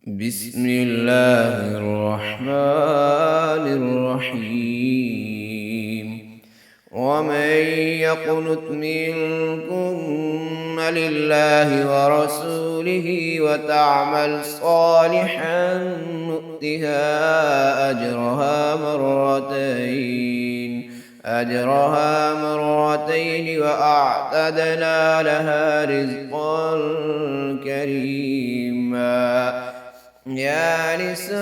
بسم الله الرحمن الرحيم. ومن يقنت منكن لله ورسوله وتعمل صالحا نؤتها أجرها مرتين وأعتدنا لها رزقا كريما. يا نساء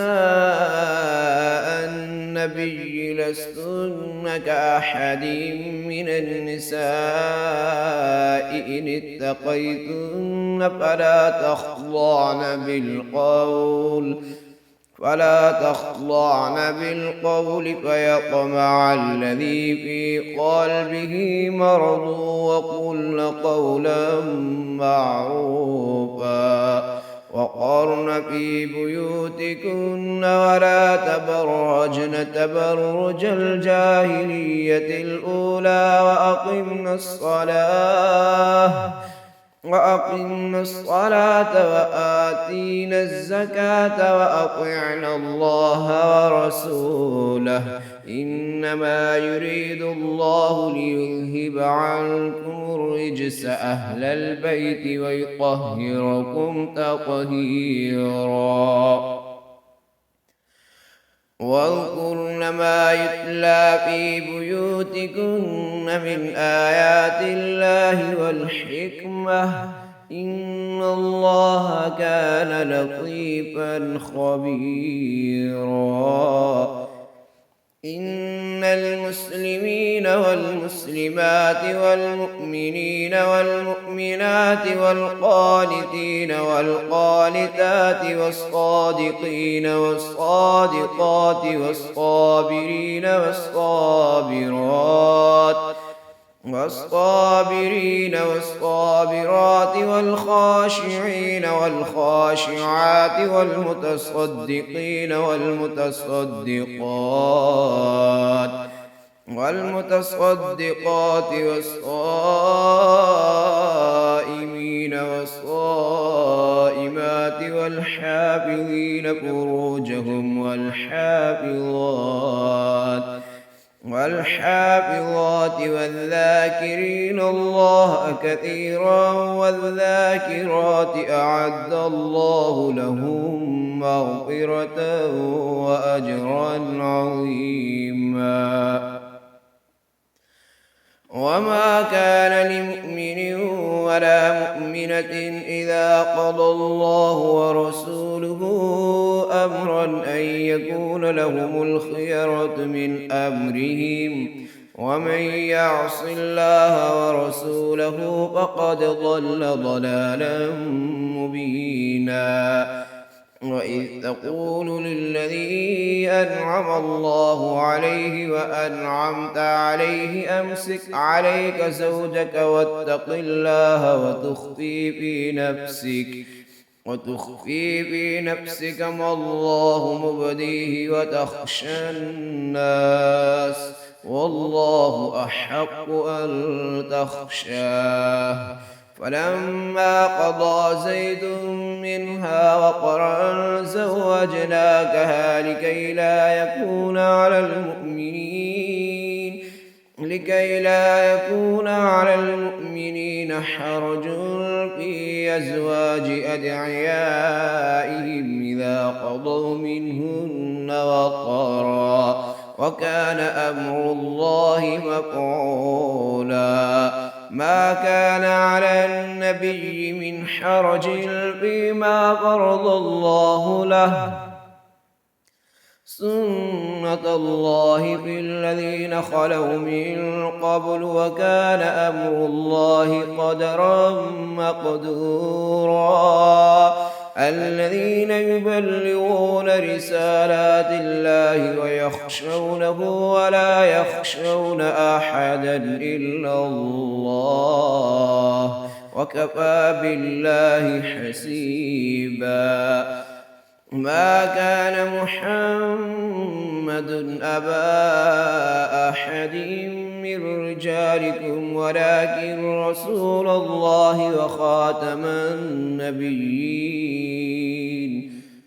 النبي لستن كأحد من النساء إن اتقيتن فلا تخضعن بالقول فيطمع الذي في قلبه مرض وقلن قولا معروفا. وقرن في بيوتكن ولا تبرجن تبرج الجاهلية الأولى وأقمنا الصلاة وآتينا الزكاة وأطعنا الله ورسوله إنما يريد الله ليذهب عنكم الرجس أهل البيت ويطهركم تطهيرا. واذكرن ما يتلى في بيوتكن من آيات الله والحكمة إن الله كان لطيفا خبيرا. إن المسلمين والمسلمات والمؤمنين والمؤمنات والقانتين والقانتات والصادقين والصادقات والصابرين والصابرات والخاشعين والخاشعات والمتصدقين والصائمين والصائمات والحافظين فروجهم والحافظات والذاكرين الله كثيرا والذاكرات أعد الله لهم مغفرة وأجرا عظيما. وما كان لمؤمن ولا مؤمنة إذا قضى الله ورسوله أمرا أن يكون لهم الخيرة من أمرهم ومن يعص الله ورسوله فقد ضل ضلالا مبينا. وإذ تقول للذي أنعم الله عليه وأنعمت عليه أمسك عليك زوجك واتق الله وتخفي في نفسك ما الله مبديه وتخشى الناس والله أحق أن تخشاه. فلما قضى زيد منها وطرا زوجناكها لكي لا يكون على المؤمنين حرج في أزواج أدعيائهم إذا قضوا منهن وطرا وكان أمر الله مفعولا. ما كان على النبي من حرج فيما فرض الله له سنة الله في الذين خلوا من قبل وكان أمر الله قدرا مقدورا. الذين يبلغون رسالات الله ويخشونه ولا يخشون أحدا إلا الله وكفى بالله حسيبا. ما كان محمد أبا أحد من رجالكم ولكن رسول الله وخاتم النبيين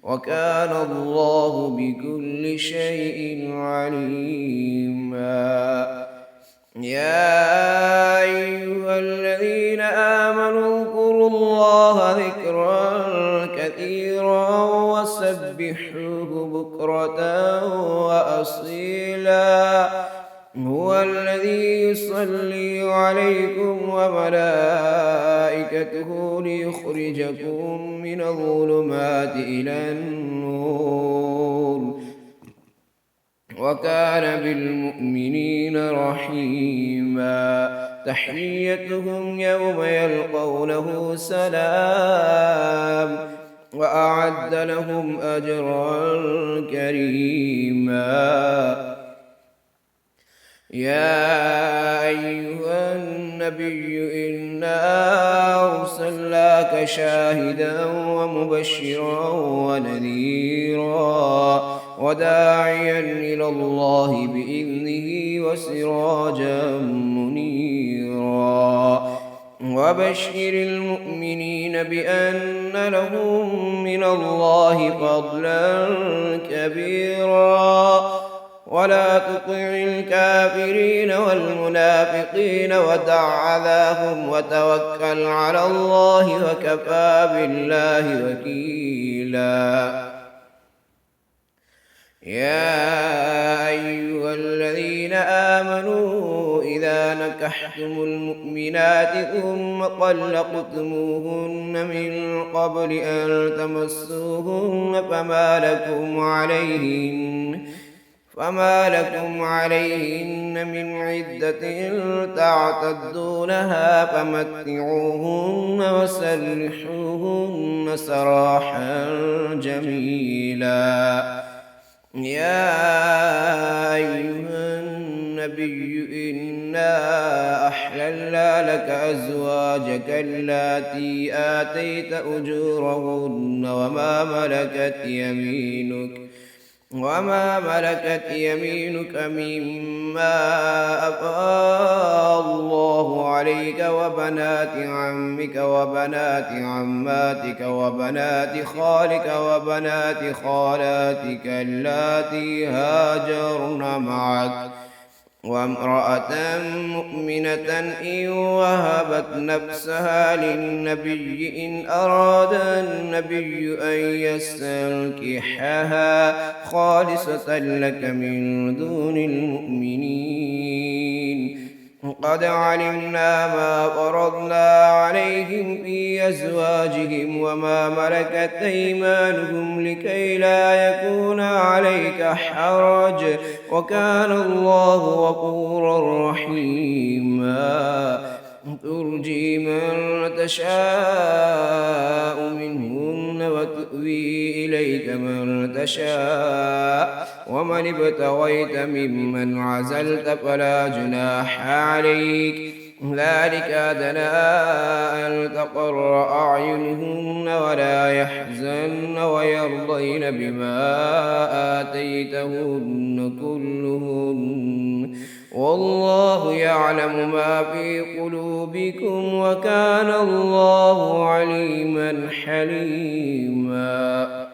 وكان الله بكل شيء عليما. يا أيها الذين آمنوا اذكروا الله ذكرا كثيرا وسبحوه بكرة وأصيلا. هو الذي يصلي عليكم وملائكته ليخرجكم من الظلمات إلى النور، وكان بالمؤمنين رحيما. تحيتهم يوم يلقونه سلام، وأعد لهم أجرا كريما. يا أيها النبي إنا أرسلناك شاهدا ومبشرا ونذيرا وداعيا إلى الله بإذنه وسراجا منيرا. وبشر المؤمنين بأن لهم من الله فضلا كبيرا. ولا تطع الكافرين والمنافقين ودع أذاهم وتوكل على الله وكفى بالله وكيلا. يا أيها الذين آمنوا إذا نكحتم المؤمنات ثم طلقتموهن من قبل أن تمسوهن فما لكم عليهن من عدة تعتدونها فمتعوهن وسرحوهن سراحا جميلا. يا أيها النبي إنا أحللنا لك أزواجك اللاتي آتيت أجورهن وما ملكت يمينك مما أفاء الله عليك وبنات عمك وبنات عماتك وبنات خالك وبنات خالاتك اللاتي هاجرن معك وامرأة مؤمنة إن وهبت نفسها للنبي إن أراد النبي أن يستنكحها خالصة لك من دون المؤمنين. قد علمنا ما فرضنا عليهم في أزواجهم وما ملكت أيمانهم لكي لا يكون عليك حرج، وكان الله غفورا رحيما. ترجي من تشاء منهن وتؤوي إليك من تشاء، ومن ابتغيت ممن عزلت فلا جناح عليك. ذلك أدنى أن تقر أعينهن ولا يحزن ويرضين بما آتيتهن كلهن، والله يعلم ما في قلوبكم وكان الله عليما حليما.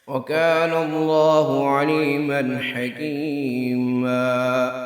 وكان الله عليما حكيما.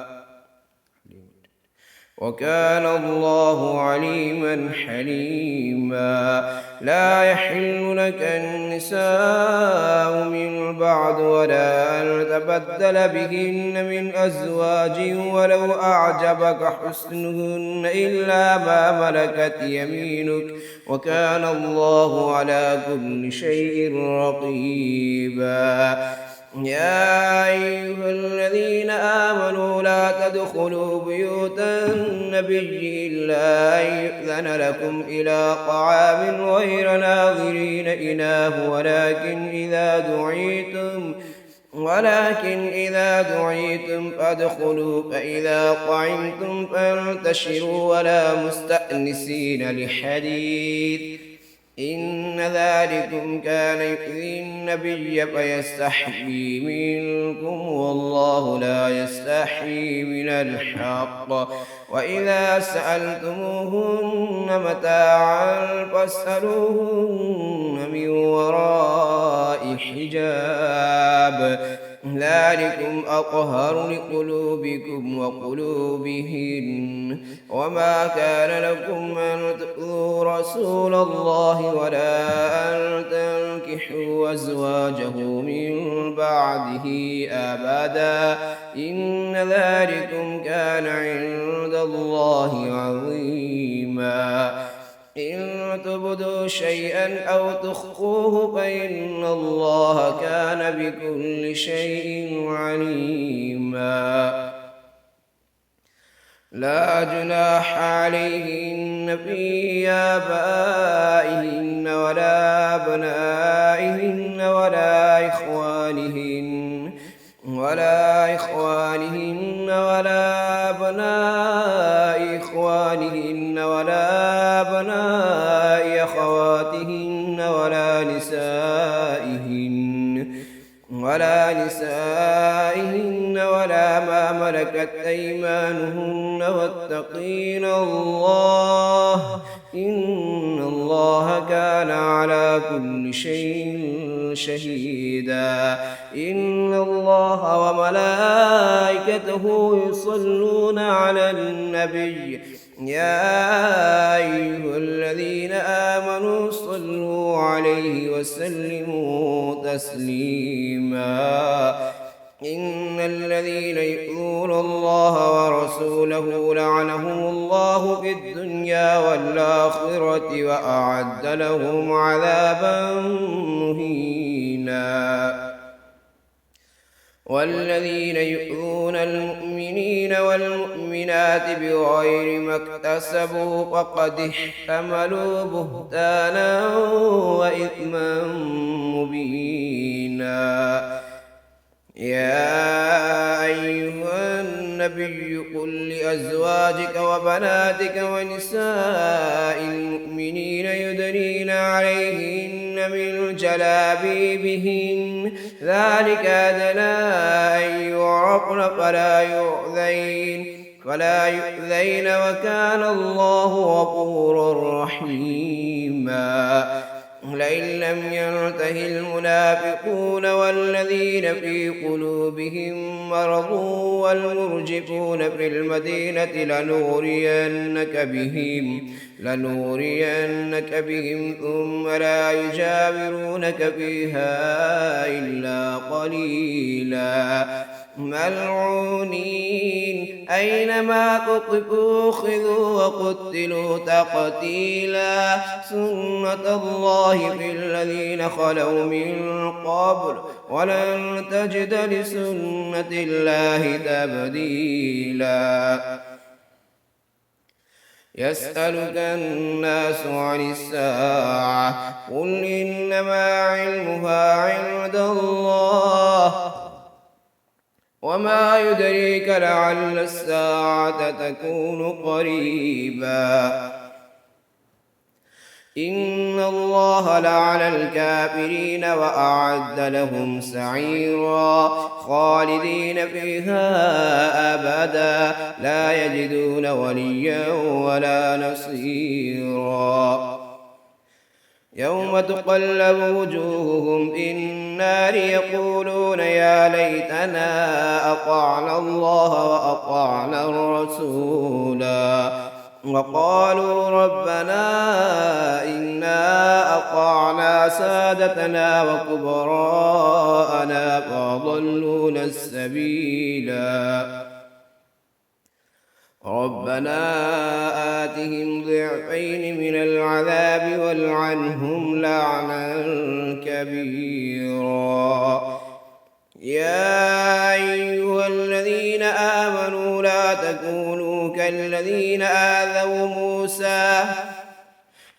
وكان الله عليما حليما. لا يحل لك النساء من بعد ولا أن تبدل بهن من أزواج ولو أعجبك حسنهن إلا ما ملكت يمينك، وكان الله على كل شيء رقيبا. يا أيها الذين آمنوا لا تدخلوا بيوت النبي إلا أن يؤذن لكم إلى طعام غير ناظرين إناه، ولكن إذا دعيتم فادخلوا، فإذا طعمتم فانتشروا ولا مستأنسين لحديث، إن ذلكم كان يؤذي النبي فيستحيي منكم والله لا يستحيي من الحق، وإذا سألتموهن متاعا فاسألوهن من وراء حجاب ذلكم أطهر لقلوبكم وقلوبهن وما كان لكم أن تؤذوا رسول الله ولا أن تنكحوا أزواجه من بعده أبدا إن ذلكم كان عند الله عظيما إن تبدوا شيئا أو تخفوه فإن الله كان بكل شيء عليما لا جناح عليهن في آبائهن ولا أبنائهن ولا إخوانهن ولا أبناء إخوانهن ولا أبناء أخواتهن ولا نسائهن ولا ما ملكت أيمانهن واتقين الله إن الله كان على كل شيء شهيدا إن الله وملائكته يصلون على النبي يا أيها الذين آمنوا صلوا عليه وسلموا تسليما إن الذين يؤذون الله ورسوله لعنهم الله في الدنيا والآخرة وأعد لهم عذابا مهينا والذين يؤذون المؤمنين والمؤمنات بغير ما اكتسبوا فقد احتملوا بهتانا وإثما مبينا يا أيها النبي قل لأزواجك وبناتك ونساء المؤمنين يدنين عليهن من جلابيبهن ذلك أدنى أن يعرفن فلا يؤذين وكان الله غفورا رحيما لئن لم ينته المنافقون والذين في قلوبهم مرض والمرجفون في المدينة لنورينك بهم ثم لا يجاورونك فيها إلا قليلا ملعونين أينما تقفوا خذوا وقتلوا تقتيلا سنة الله في الذين خلوا من قبل ولن تجد لسنة الله تبديلا يسألك الناس عن الساعة قل إنما علمها عند الله وما يدريك لعل الساعة تكون قريبا إن الله لعن الكافرين وأعد لهم سعيرا خالدين فيها أبدا لا يجدون وليا ولا نصيرا يوم تقلب وجوههم في النار يقولون يا ليتنا أطعنا الله وأطعنا الرسولا وقالوا ربنا إنا أطعنا سادتنا وكبراءنا فأضلونا السبيلا ربنا آتهم ضعفين من العذاب والعنهم لعنا كبيرا يا أيها الذين آمنوا لا تكونوا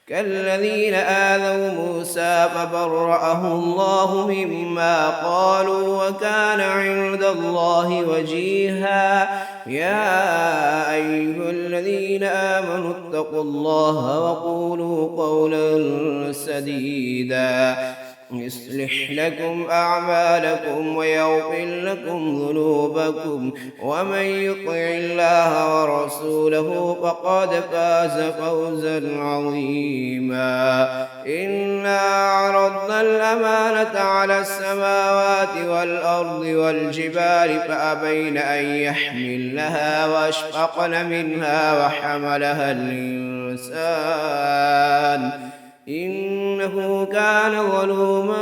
كالذين آذوا موسى فبرأه الله مما قالوا وكان عند الله وجيها يا أيها الذين آمنوا اتقوا الله وقولوا قولا سديدا يصلح لكم أعمالكم ويغفر لكم ذنوبكم ومن يطع الله ورسوله فقد فاز فوزا عظيما. إنا عرضنا الأمانة على السماوات والأرض والجبال فأبين أن يحملنها وأشفقن منها وحملها الإنسان إنه كان ظلوما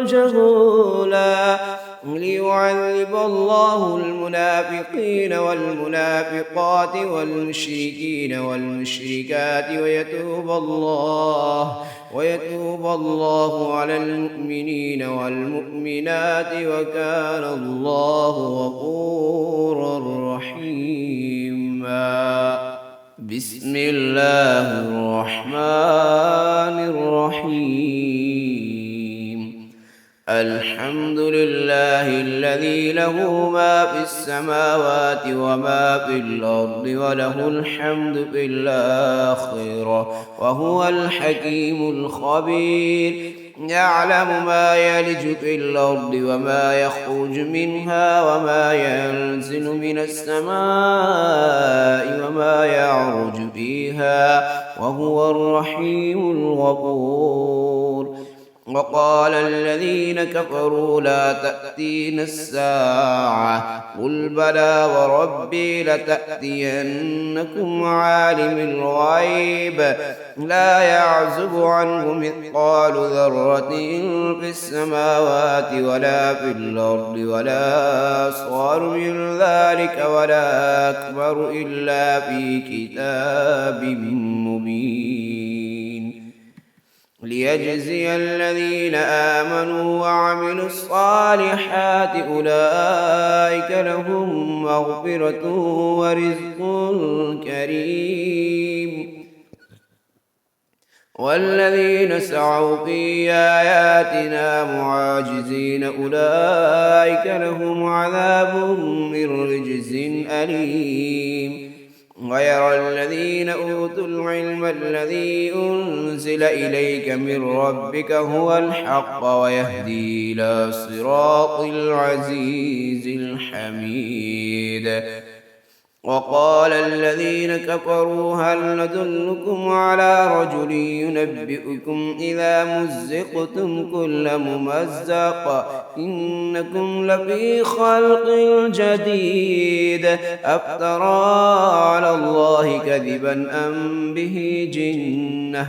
جهولا. ليعذب الله المنافقين والمنافقات والمشركين والمشركات ويتوب الله على المؤمنين والمؤمنات وكان الله غفورا رحيما. بسم الله الرحمن الرحيم. الحمد لله الذي له ما في السماوات وما في الأرض وله الحمد في الآخرة وهو الحكيم الخبير. يعلم ما يلج في الأرض وما يخرج منها وما ينزل من السماء وما يعرج فيها وهو الرحيم الغفور. وقال الذين كفروا لا تأتين الساعة قل بلى وربي لتأتينكم عالم الغيب لا يعزب عنه مثقال ذرة في السماوات ولا في الأرض ولا أصغر من ذلك ولا أكبر إلا في كتاب مبين. ليجزي الذين آمنوا وعملوا الصالحات أولئك لهم مغفرة ورزق كريم. والذين سعوا في آياتنا معاجزين أولئك لهم عذاب من رجز أليم. ويرى الذين أوتوا العلم الذي أنزل إليك من ربك هو الحق ويهدي إلى صراط العزيز الحميد. وقال الذين كفروا هل ندلكم على رجل ينبئكم إذا مزقتم كل ممزق إنكم لفي خلق جديد أفترى على الله كذبا أم به جنة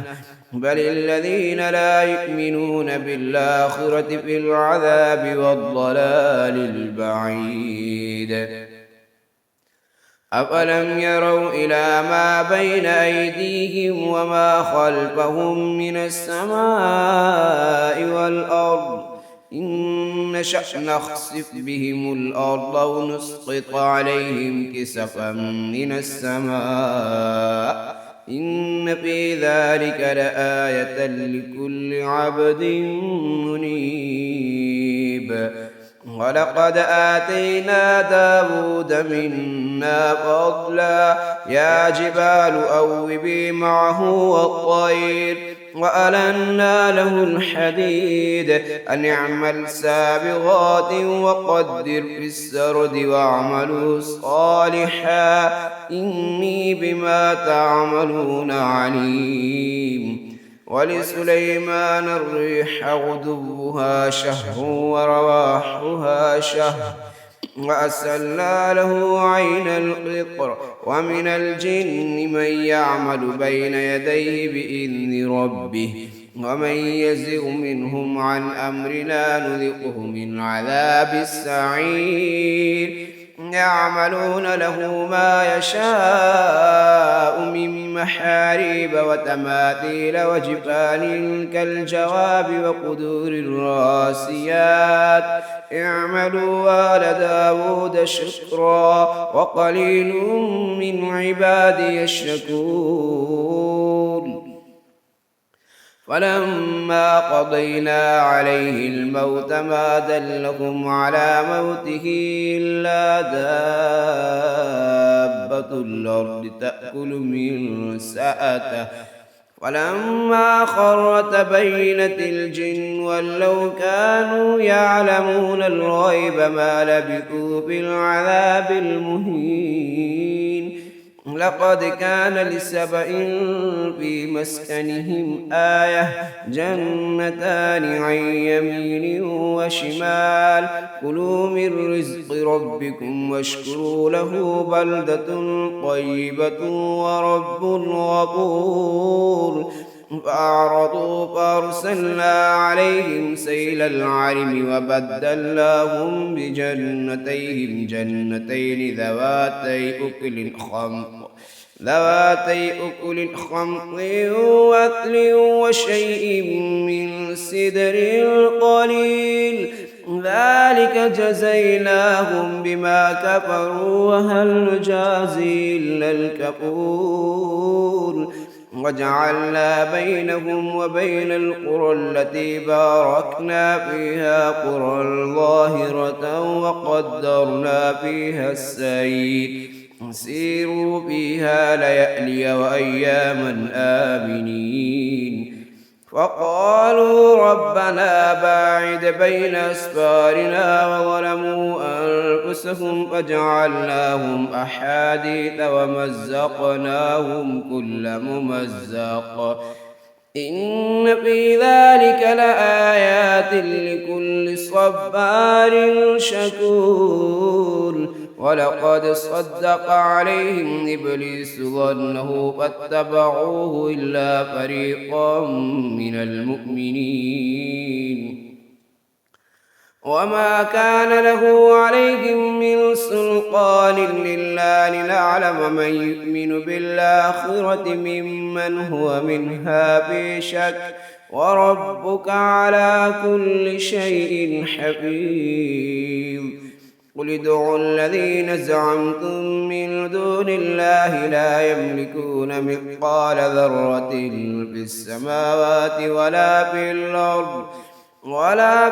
بل الذين لا يؤمنون بالآخرة في العذاب والضلال البعيد. أفلم يروا إلى ما بين أيديهم وما خلفهم من السماء والأرض إن نشأ نخسف بهم الأرض أو نسقط عليهم كسفا من السماء إن في ذلك لآية لكل عبد منيب. ولقد آتينا داود منا فضلا يا جبال أوبي معه والطير وألنا له الحديد أن اعمل سابغات وقدر في السرد واعملوا صالحا إني بما تعملون عليم. ولسليمان الريح غدوها شهر ورواحها شهر وأسلنا له عين القطر ومن الجن من يعمل بين يديه بإذن ربه ومن يزغ منهم عن أمرنا نذقه من عذاب السعير. يعملون له ما يشاء من محاريب وتماثيل وجفان كالجواب وقدور الراسيات اعملوا آل داود شكرا وقليل من عبادي الشكور. فلما قضينا عليه الموت ما دلهم على موته إلا دابة الأرض تأكل من سأته فلما خر تبينت الجن ولو كانوا يعلمون الغيب ما لبثوا في العذاب المهين. لقد كان لسبإ في مسكنهم آية جنتان عن يمين وشمال كلوا من رزق ربكم واشكروا له بلدة طيبة ورب غفور. فأعرضوا فأرسلنا عليهم سيل العرم وبدلناهم بجنتيهم جنتين ذواتي أكل خمط وأثل وشيء من سدر قليل ذلك جزيناهم بما كفروا وهل نجازي إلا الكفور. وجعلنا بينهم وبين القرى التي باركنا فيها قرى ظاهرة وقدرنا فيها السير سيروا فيها ليالي وأياما آمنين. فقالوا ربنا باعد بين أسفارنا وظلموا أنفسهم فجعلناهم أحاديث ومزقناهم كل ممزق إن في ذلك لآيات لكل صبار شكور. ولقد صدق عليهم إبليس ظنه فاتبعوه إلا فريقا من المؤمنين وما كان له عليهم من سلطان إلا لنعلم من يؤمن بالآخرة ممن هو منها في شك وربك على كل شيء حفيظ. قل ادعوا الذين زعمتم من دون الله لا يملكون مثقال ذرة في السماوات ولا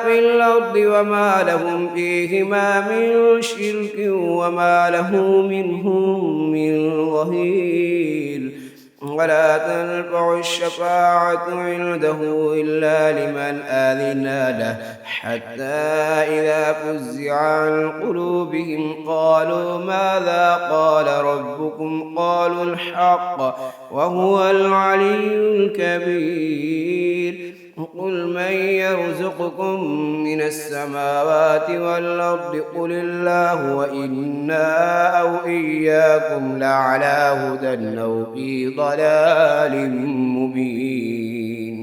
في الأرض وما لهم فيهما من شرك وما له منهم من ظهير. ولا تنفع الشفاعة عنده إلا لمن آذن له حتى إذا فزع عن قلوبهم قالوا ماذا قال ربكم قالوا الحق وهو العلي الكبير. قل من يرزقكم من السماوات والأرض قل الله وإنا أو إياكم لعلى هدى أو في ضلال مبين.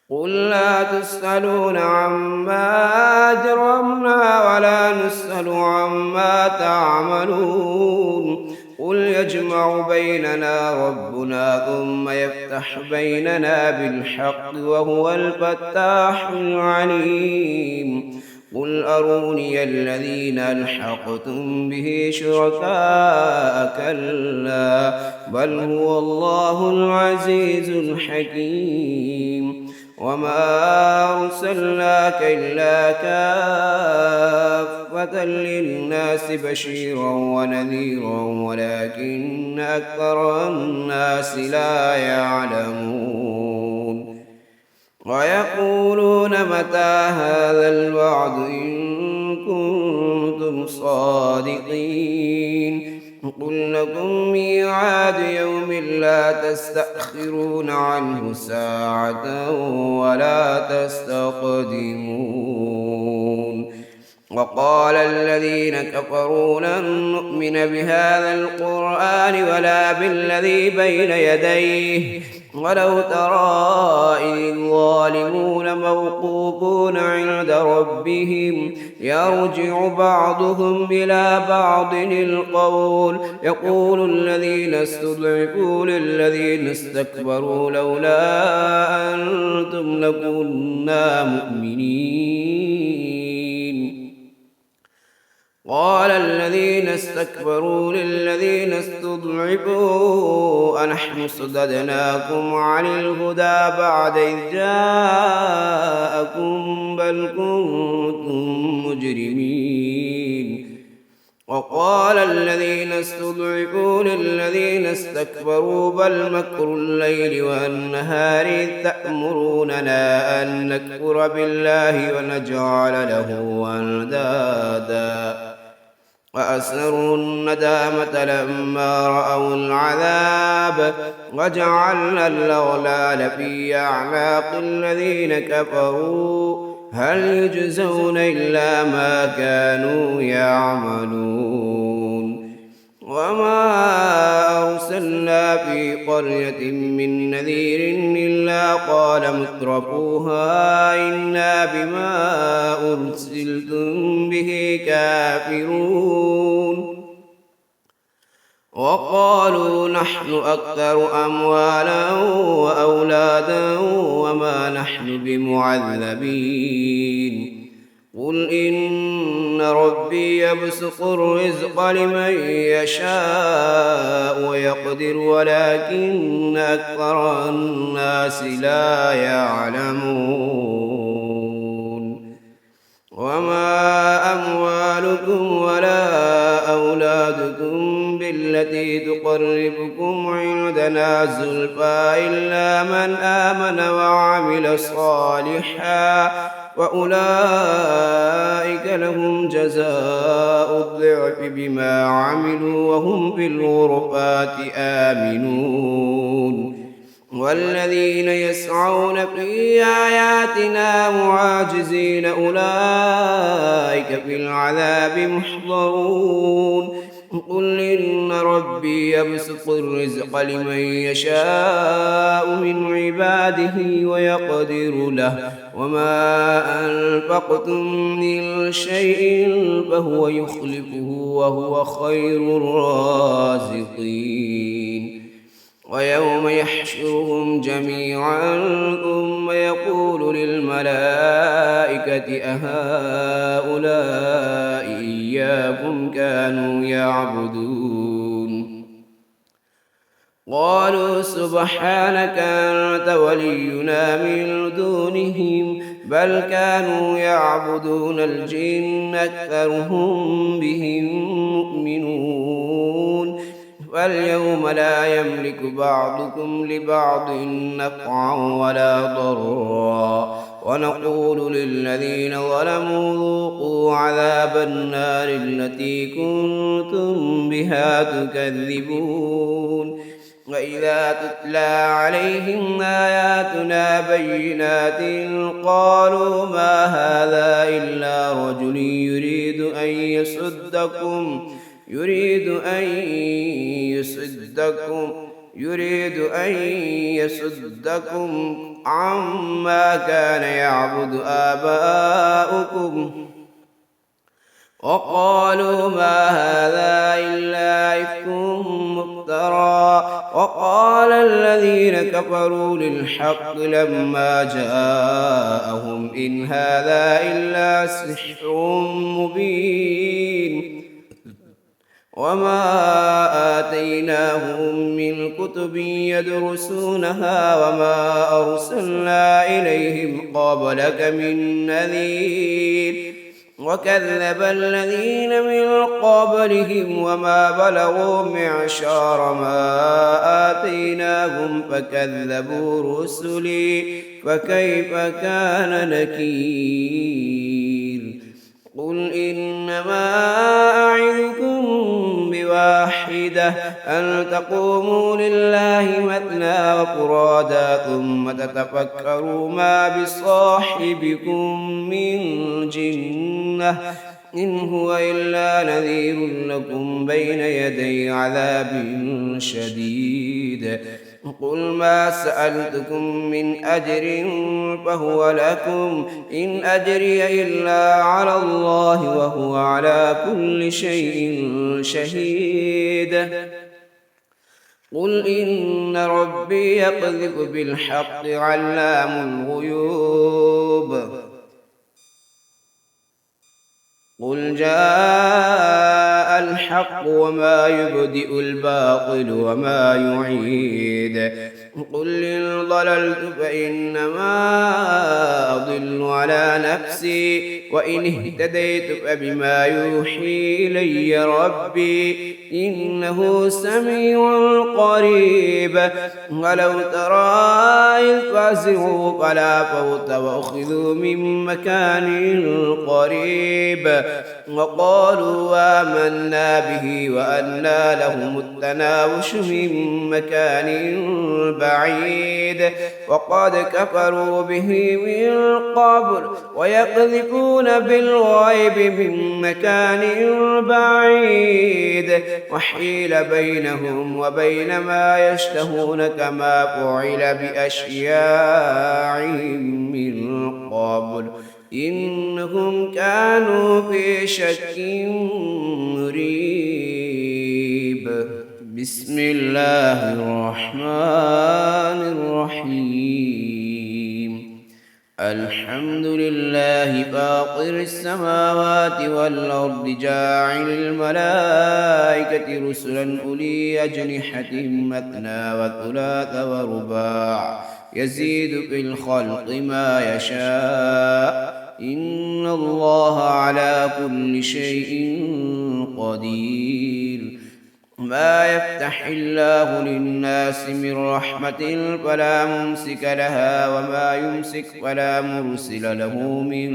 قل لا تسألون عما أجرمنا ولا نسأل عما تعملون. قل يجمع بيننا ربنا ثم يفتح بيننا بالحق وهو الفتاح العليم. قل أروني الذين ألحقتم به شركاء كلا بل هو الله العزيز الحكيم. وما أرسلناك إلا كافة للناس بشيرا ونذيرا ولكن أكثر الناس لا يعلمون. ويقولون متى هذا الوعد إن كنتم صادقين. قل لكم ميعاد يوم لا تستأخرون عنه ساعة ولا تستقدمون. وقال الذين كفروا لن نؤمن بهذا القرآن ولا بالذي بين يديه ولو ترى إذ الظالمون موقوفون عند ربهم يرجع بعضهم إلى بعض القول يقول الذين استضعفوا للذين استكبروا لولا أنتم لكنا مؤمنين. قال الذين استكبروا للذين استضعفوا أنحن صددناكم عن الهدى بعد إذ جاءكم بل كنتم مجرمين. وقال الذين استضعفوا للذين استكبروا بل مكر الليل والنهار إذ تأمروننا أن نكفر بالله ونجعل له أندادا وأسروا الندامة لما رأوا العذاب وجعلنا الأغلال في أعناق الذين كفروا هل يجزون إلا ما كانوا يعملون وما أرسلنا في قرية من نذير إلا قال مترفوها إنا بما أرسلتم به كافرون وقالوا نحن أكثر أموالا وأولادا وما نحن بمعذبين قل إن ربي يبسط الرزق لمن يشاء ويقدر ولكن أكثر الناس لا يعلمون وما أموالكم ولا أولادكم بالتي تقربكم عندنا زلفى إلا من آمن وعمل صالحا وأولئك لهم جزاء الضعف بما عملوا وهم في الغرفات آمنون والذين يسعون في آياتنا معاجزين أولئك في العذاب محضرون قل إن ربي يبسط الرزق لمن يشاء من عباده ويقدر له وما أنفقتم من شيء فهو يخلفه وهو خير الرازقين ويوم يحشرهم جميعا ثم يقول للملائكة أهؤلاء إياكم كانوا يعبدون قالوا سبحانك أنت ولينا من دونهم بل كانوا يعبدون الجن أكثرهم بهم مؤمنون فاليوم لا يملك بعضكم لبعض نفعا ولا ضرا ونقول للذين ظلموا ذوقوا عذاب النار التي كنتم بها تكذبون وإذا تتلى عليهم آياتنا بينات قالوا ما هذا إلا رجل يريد أن يصدكم عما كان يعبد آباؤكم وقالوا ما هذا إلا إفك مفترى وقال الذين كفروا للحق لما جاءهم إن هذا إلا سحر مبين وما آتيناهم من كتب يدرسونها وما أرسلنا إليهم قبلك من نذير وكذب الذين من قبلهم وما بلغوا معشار ما آتيناهم فكذبوا رسلي فكيف كان نكير قل إنما أعظكم بواحدة أن تقوموا لله مثنى وفرادا ثم تتفكروا ما بصاحبكم من جنة إن هو إلا نذير لكم بين يدي عذاب شديد قل ما سألتكم من أجر فهو لكم إن أجري إلا على الله وهو على كل شيء شهيد قل إن ربي يقذف بالحق علام الغيوب قل جاء الحق وما يبدئ الباطل وما يعيد قل إن ضللت فإنما أضل على نفسي وإن اهتديت فبما يوحي إلي ربي إنه سميع قريب ولو ترى إذ فزعوا فلا فوت وأخذوا من مكان قريب وقالوا آمنا به وأنى لهم التناوش من مكان بعيد وقد كفروا به من قبل ويقذفون بالغيب من مكان بعيد وحيل بينهم وبين ما يشتهون كما فعل بأشياعهم من قبل إنهم كانوا في شك مريب. بسم الله الرحمن الرحيم. الحمد لله فاطر السماوات والأرض جاعل الملائكة رسلا أولي أجنحة مثنى وثلاث ورباع يزيد في الخلق ما يشاء إن الله على كل شيء قدير. ما يفتح الله للناس من رحمة فلا ممسك لها وما يمسك فلا مرسل له من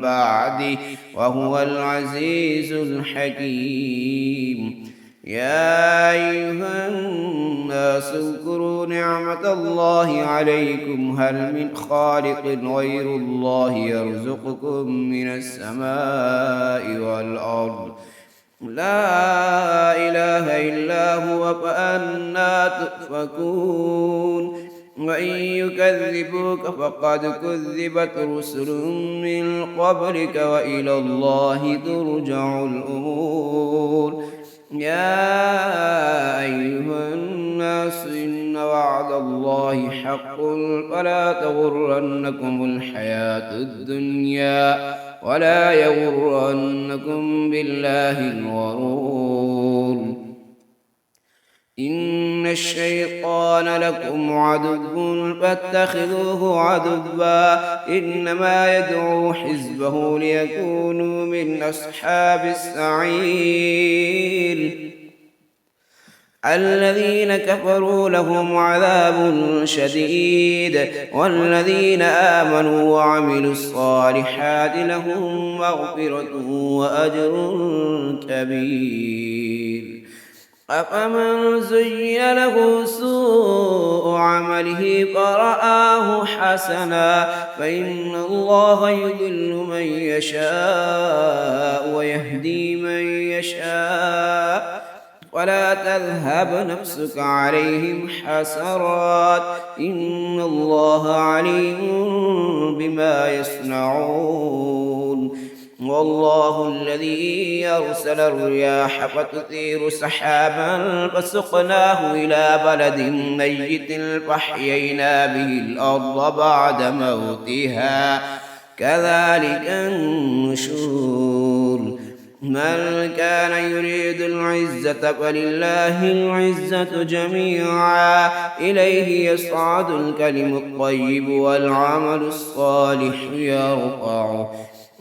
بعده وهو العزيز الحكيم. يا أيها الناس اذكروا نعمة الله عليكم هل من خالق غير الله يرزقكم من السماء والأرض لا إله إلا هو فأنى تؤفكون. وإن يكذبوك فقد كذبت رسل من قبلك وإلى الله ترجع الأمور. يا أيها الناس إن وعد الله حق فلا تغرنكم الحياة الدنيا ولا يغرنكم بالله الغرور. إن الشيطان لكم عدو فاتخذوه عدوا إنما يدعو حزبه ليكونوا من أصحاب السعير. الذين كفروا لهم عذاب شديد والذين آمنوا وعملوا الصالحات لهم مغفرة وأجر كبير. أفمن زين له سوء عمله فرآه حسنا فإن الله يضل من يشاء ويهدي من يشاء ولا تذهب نفسك عليهم حسرات إن الله عليم بما يصنعون. والله الذي يرسل الرياح فتثير سحابا فسقناه إلى بلد ميت فأحيينا به الأرض بعد موتها كذلك النشور. من كان يريد العزة فلله العزة جميعا إليه يصعد الكلم الطيب والعمل الصالح يرفعه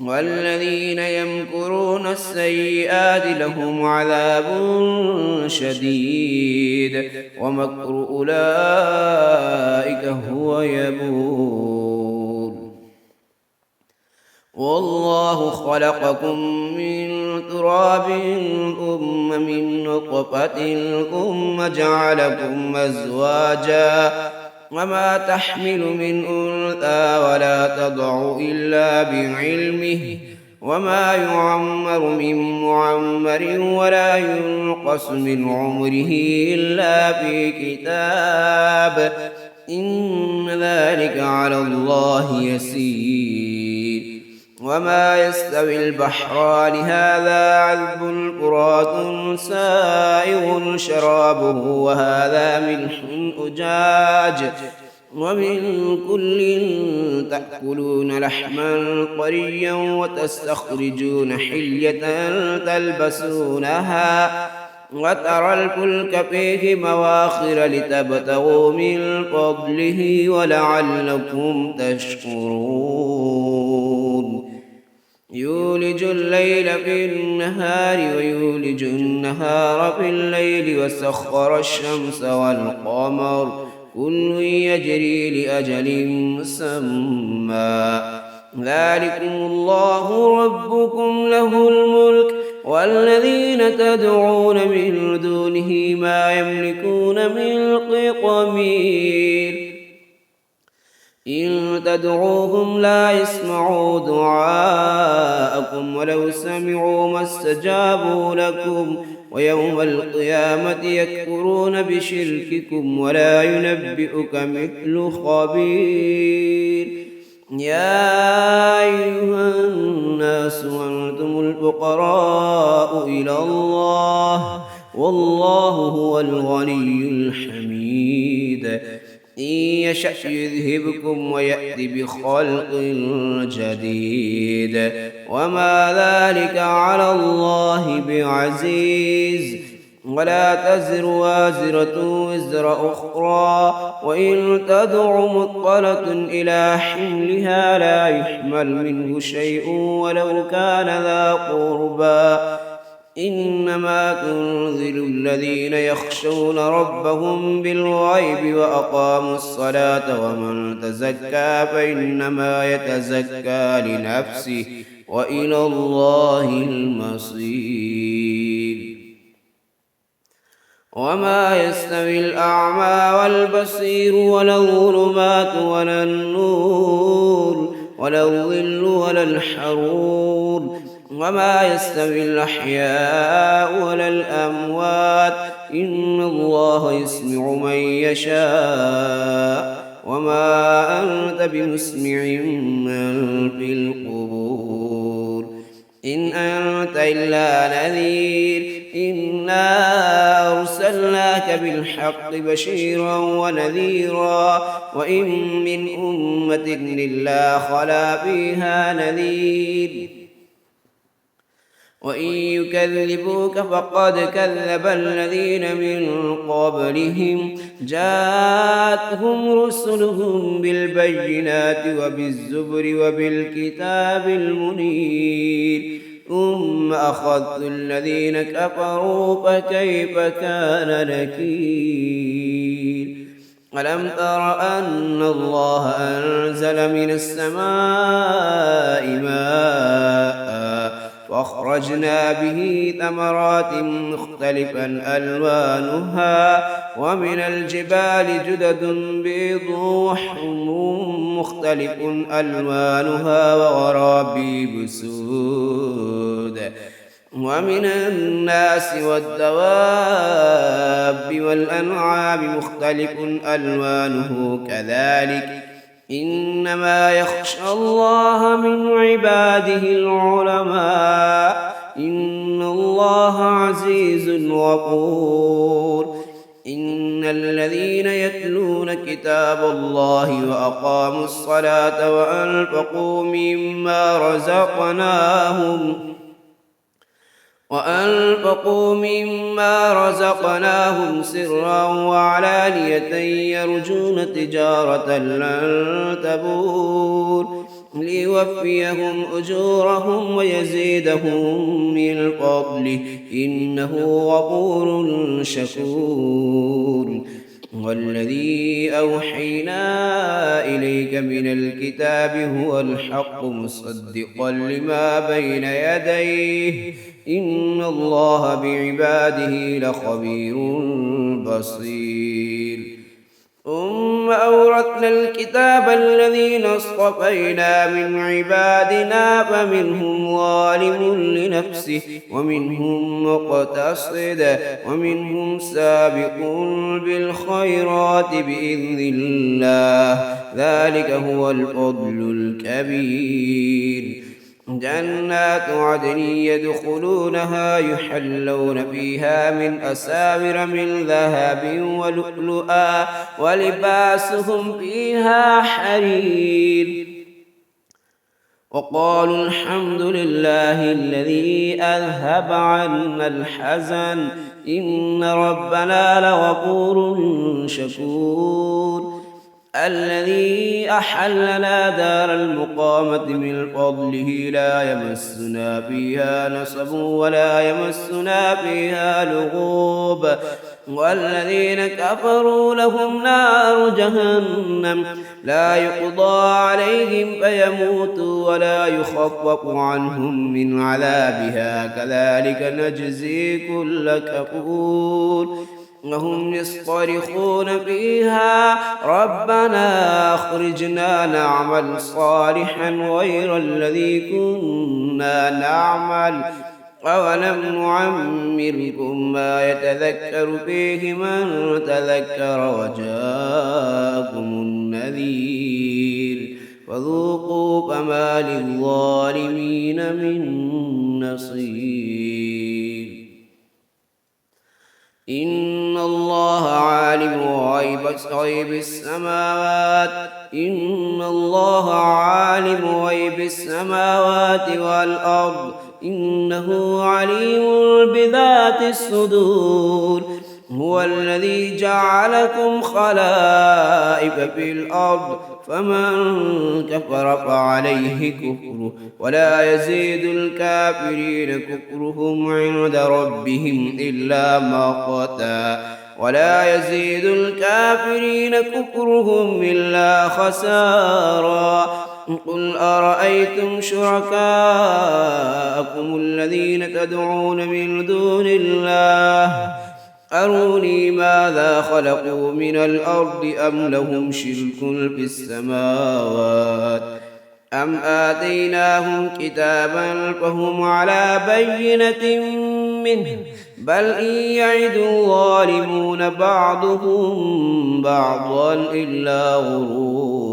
والذين يمكرون السيئات لهم عذاب شديد ومكر أولئك هو يبور. والله خلقكم من تراب ثم من نطفة ثم جعلكم أزواجا وما تحمل من أنثى ولا تضع إلا بعلمه وما يعمر من معمر ولا ينقص من عمره إلا في كتاب إن ذلك على الله يسير. وما يستوي البحران هذا عذب فرات سائغ شرابه وهذا ملح أجاج ومن كل تأكلون لحما طريا وتستخرجون حلية تلبسونها وترى الفلك فيه مواخر لتبتغوا من فضله ولعلكم تشكرون يولج الليل في النهار ويولج النهار في الليل وسخر الشمس والقمر كل يجري لأجل مسمى ذلكم الله ربكم له الملك والذين تدعون من دونه ما يملكون من قطمير إن تدعوهم لا يسمعوا دعاءكم ولو سمعوا ما استجابوا لكم ويوم القيامة يكفرون بشرككم ولا ينبئك مثل خبير يا أيها الناس أنتم الفقراء إلى الله والله هو الغني الحميد إن يشأ يذهبكم ويأتي بخلق جديد وما ذلك على الله بعزيز ولا تزر وازرة وزر أخرى وإن تدع مثقلة إلى حملها لا يحمل منه شيء ولو كان ذا قربى إنما تنذر الذين يخشون ربهم بالغيب وأقاموا الصلاة ومن تزكى فإنما يتزكى لنفسه وإلى الله المصير وما يستوي الأعمى والبصير ولا الظلمات ولا النور ولا الظل ولا الحرور وما يستوي الأحياء ولا الأموات إن الله يسمع من يشاء وما أنت بمسمع من في القبور إن أنت إلا نذير إنا أرسلناك بالحق بشيرا ونذيرا وإن من أمة إلا خلا فيها نذير وإن يكذبوك فقد كذب الذين من قبلهم جاءتهم رسلهم بالبينات وبالزبر وبالكتاب المنير ثم أخذت الذين كفروا فكيف كان نكير ألم تر أن الله أنزل من السماء ماء فأخرجنا به ثمرات مختلفا ألوانها ومن الجبال جدد بيض وحمر مختلف ألوانها وغرابيب سود ومن الناس والدواب والأنعام مختلف ألوانه كذلك إنما يخشى الله من عباده العلماء إن الله عزيز غفور إن الذين يتلون كتاب الله وأقاموا الصلاة وأنفقوا مما رزقناهم سرا وعلانية يرجون تجارة لن تبور ليوفيهم أجورهم ويزيدهم من فضله إنه غفور شكور والذي أوحينا إليك من الكتاب هو الحق مصدقا لما بين يديه إن الله بعباده لخبير بصير ثم أورثنا الكتاب الذين اصطفينا من عبادنا فمنهم ظالم لنفسه ومنهم مقتصد ومنهم سابق بالخيرات بإذن الله ذلك هو الفضل الكبير جنات عدن يدخلونها يحلون فيها من أساور من ذهب ولؤلؤا ولباسهم فيها حرير وقالوا الحمد لله الذي أذهب عنا الحزن إن ربنا لغفور شكور الذي أحلنا دار المقامة من فضله لا يمسنا فيها نصب ولا يمسنا فيها لغوب والذين كفروا لهم نار جهنم لا يقضى عليهم فيموتوا ولا يخفف عنهم من عذابها كذلك نجزي كل كفور وهم يصطرخون فيها ربنا أخرجنا نعمل صالحا غير الذي كنا نعمل أولم نعمركم ما يتذكر فيه من تذكر وجاءكم النذير فذوقوا فما للظالمين من نصير إن الله عالم غيب السماوات إن الله عالم غيب السماوات والأرض إنه عليم بذات الصدور هو الذي جعلكم خلائف في الأرض فمن كفر فعليه كفره ولا يزيد الكافرين كفرهم عند ربهم إلا مقتا ولا يزيد الكافرين كفرهم إلا خسارا قل أرأيتم شركاءكم الذين تدعون من دون الله أروني ماذا خلقوا من الأرض أم لهم شرك في السماوات أم آتيناهم كتابا فهم على بينة منه بل إن يعد الظالمون بعضهم بعضا إلا غرورا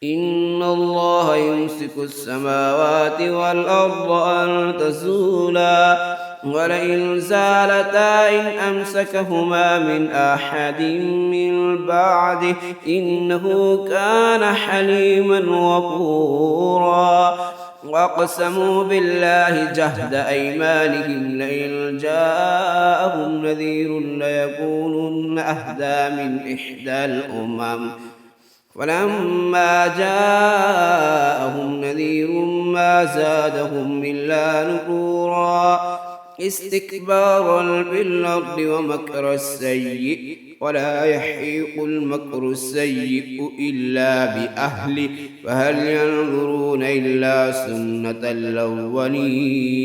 إن الله يمسك السماوات والأرض أن تزولا ولئن زالتا إن أمسكهما من أحد من بعده إنه كان حليما غفورا وأقسموا بالله جهد أيمانهم لئن جاءهم نذير ليكونن أهدى من إحدى الأمم فلما جاءهم نذير ما زادهم إلا نفورا استكبارا في الأرض ومكر السيء ولا يحيق المكر السيء إلا بأهله فهل ينظرون إلا سنة الأولين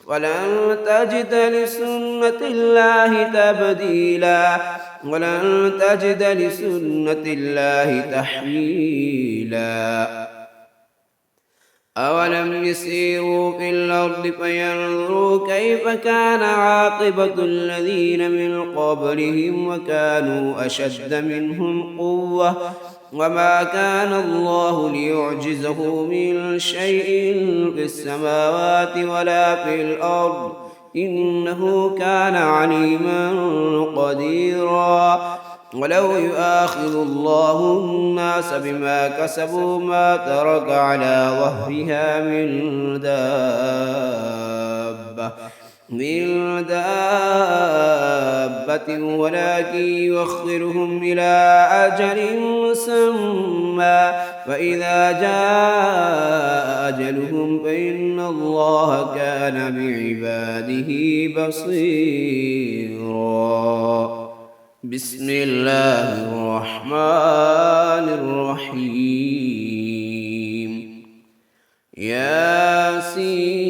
ولن تجد لسنة الله تبديلا ولن تجد لسنة الله تحويلا أولم يسيروا في الأرض فينظروا كيف كان عاقبة الذين من قبلهم وكانوا أشد منهم قوة وما كان الله ليعجزه من شيء في السماوات ولا في الأرض إنه كان عليما قديرا ولو يؤاخذ الله الناس بما كسبوا ما ترك على ظهرها من دابة ولكن يؤخرهم إلى أجل مسمى فإذا جاء أجلهم فإن الله كان بعباده بصيرا بسم الله الرحمن الرحيم ياسين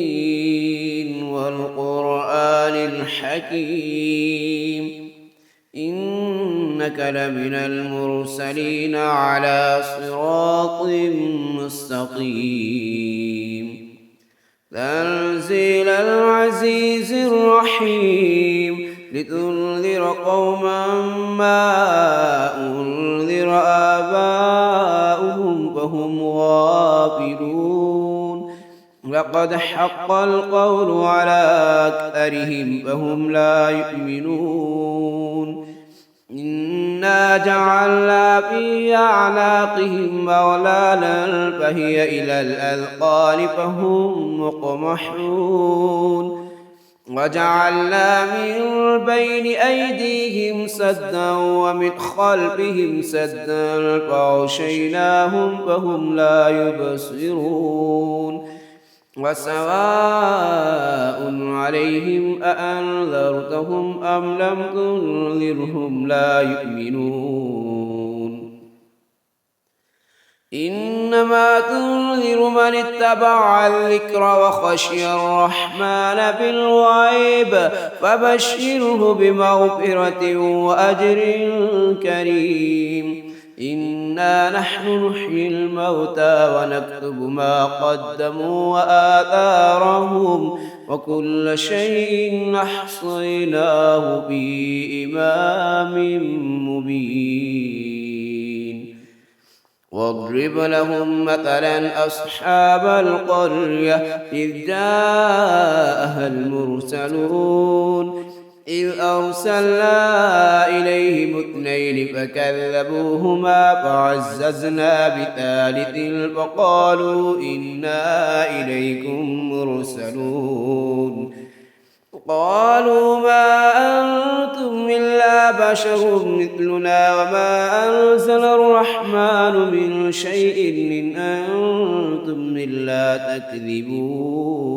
والقرآن الحكيم إنك لمن المرسلين على صراط مستقيم تنزيل العزيز الرحيم لتنذر قوما ما أنذر آباؤهم فهم غافلون لقد حق القول على أكثرهم فهم لا يؤمنون إنا جعلنا في أعناقهم أغلالا فهي إلى الأذقان فهم مقمحون وجعلنا من بين أيديهم سدا ومن خلفهم سدا فأغشيناهم فهم لا يبصرون وسواء عليهم أأنذرتهم أم لم تنذرهم لا يؤمنون إنما تنذر من اتبع الذكر وخشي الرحمن بالغيب فبشره بمغفرة وأجر كريم إنا نحن نحيي الموتى ونكتب ما قدموا وآثارهم وكل شيء أحصيناه في إمام مبين واضرب لهم مثلا أصحاب القرية إذ جاءها المرسلون إذ أرسلنا إليهم اثنين فكذبوهما فعززنا بثالث فقالوا إنا إليكم مرسلون قالوا ما أنتم إلا بشر مثلنا وما أنزل الرحمن من شيء إن أنتم إلا تكذبون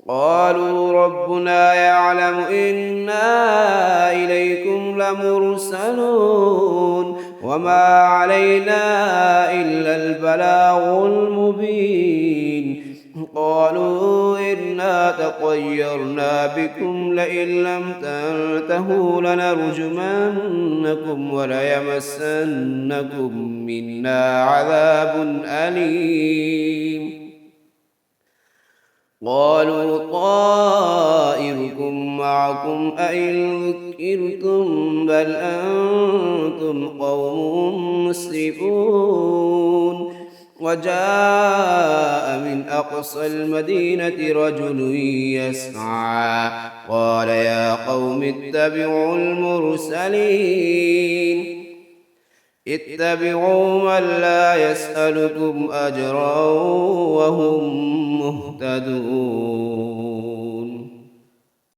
قالوا ربنا يعلم إنا إليكم لمرسلون وما علينا إلا البلاغ المبين قالوا إنا تطيرنا بكم لئن لم تنتهوا لنرجمنكم وليمسنكم منا عذاب أليم قالوا طائركم معكم أئن ذكرتم بل أنتم قوم مسرفون وجاء من أقصى المدينة رجل يسعى قال يا قوم اتبعوا المرسلين اتبعوا من لا يسألكم أجرا وهم مهتدون